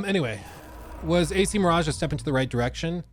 Anyway, was AC Mirage a step into the right direction?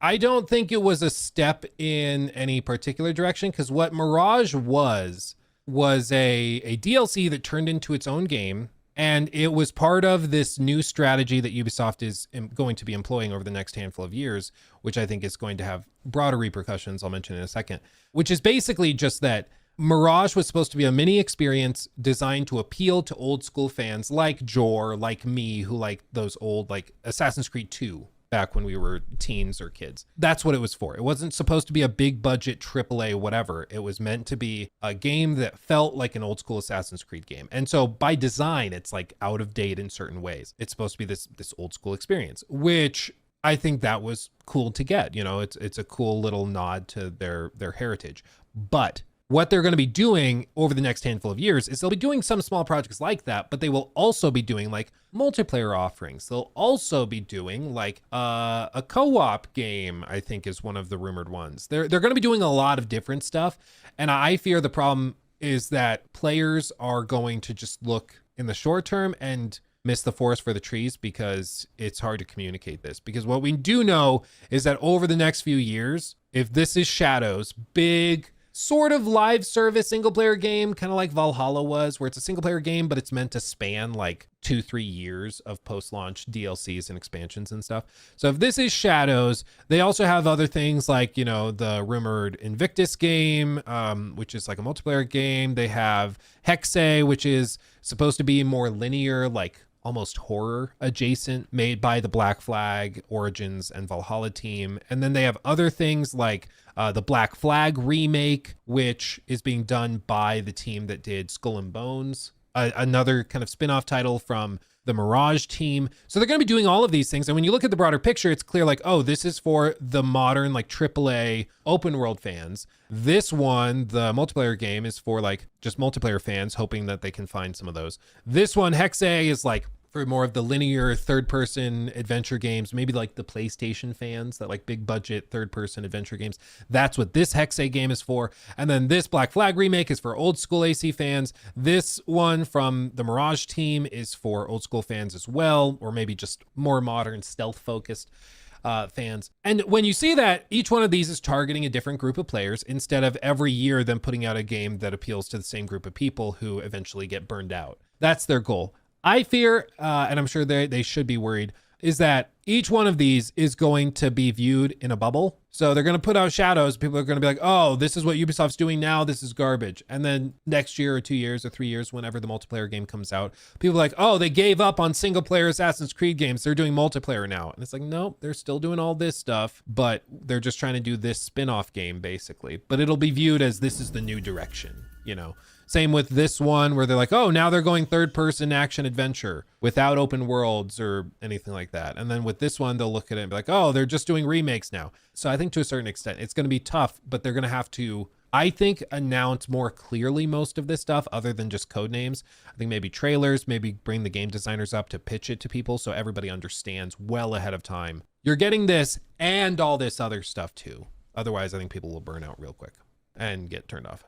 I don't think it was a step in any particular direction, because what Mirage was a DLC that turned into its own game. And it was part of this new strategy that Ubisoft is going to be employing over the next handful of years, which I think is going to have broader repercussions, I'll mention in a second, which is basically just that Mirage was supposed to be a mini experience designed to appeal to old school fans like Jor, like me, who like those old, like Assassin's Creed 2 back when we were teens or kids. That's what it was for. It wasn't supposed to be a big budget AAA whatever. It was meant to be a game that felt like an old school Assassin's Creed game. And so by design, it's like out of date in certain ways. It's supposed to be this old school experience, which I think that was cool to get. You know, it's a cool little nod to their heritage. But what they're going to be doing over the next handful of years is they'll be doing some small projects like that, but they will also be doing like multiplayer offerings. They'll also be doing like a co-op game, I think is one of the rumored ones. They're going to be doing a lot of different stuff. And I fear the problem is that players are going to just look in the short term and miss the forest for the trees, because it's hard to communicate this. Because what we do know is that over the next few years, if this is Shadow's big sort of live service single player game, kind of like Valhalla was, where it's a single player game, but it's meant to span like 2-3 years of post-launch DLCs and expansions and stuff. So if this is Shadows, they also have other things like, you know, the rumored Invictus game, which is like a multiplayer game. They have Hexe, which is supposed to be more linear, like almost horror adjacent, made by the Black Flag, Origins, and Valhalla team. And then they have other things like the Black Flag remake, which is being done by the team that did Skull and Bones, another kind of spin-off title from the Mirage team. So they're going to be doing all of these things. And when you look at the broader picture, it's clear like, oh, this is for the modern like AAA open world fans. This one, the multiplayer game, is for like just multiplayer fans, hoping that they can find some of those. This one, Hexe, is like for more of the linear third-person adventure games, maybe like the PlayStation fans, that like big budget third-person adventure games. That's what this Hexe game is for. And then this Black Flag remake is for old school AC fans. This one from the Mirage team is for old school fans as well, or maybe just more modern stealth-focused fans. And when you see that, each one of these is targeting a different group of players, instead of every year them putting out a game that appeals to the same group of people who eventually get burned out. That's their goal. I fear, and I'm sure they should be worried, is that each one of these is going to be viewed in a bubble. So they're going to put out Shadows. People are going to be like, oh, this is what Ubisoft's doing now. This is garbage. And then next year or 2 years or 3 years, whenever the multiplayer game comes out, people are like, oh, they gave up on single player Assassin's Creed games. They're doing multiplayer now. And it's like, no, they're still doing all this stuff, but they're just trying to do this spin-off game basically. But it'll be viewed as this is the new direction, you know? Same with this one where they're like, oh, now they're going third person action adventure without open worlds or anything like that. And then with this one, they'll look at it and be like, oh, they're just doing remakes now. So I think to a certain extent, it's going to be tough, but they're going to have to, I think, announce more clearly most of this stuff other than just code names. I think maybe trailers, maybe bring the game designers up to pitch it to people so everybody understands well ahead of time. You're getting this and all this other stuff too. Otherwise, I think people will burn out real quick and get turned off.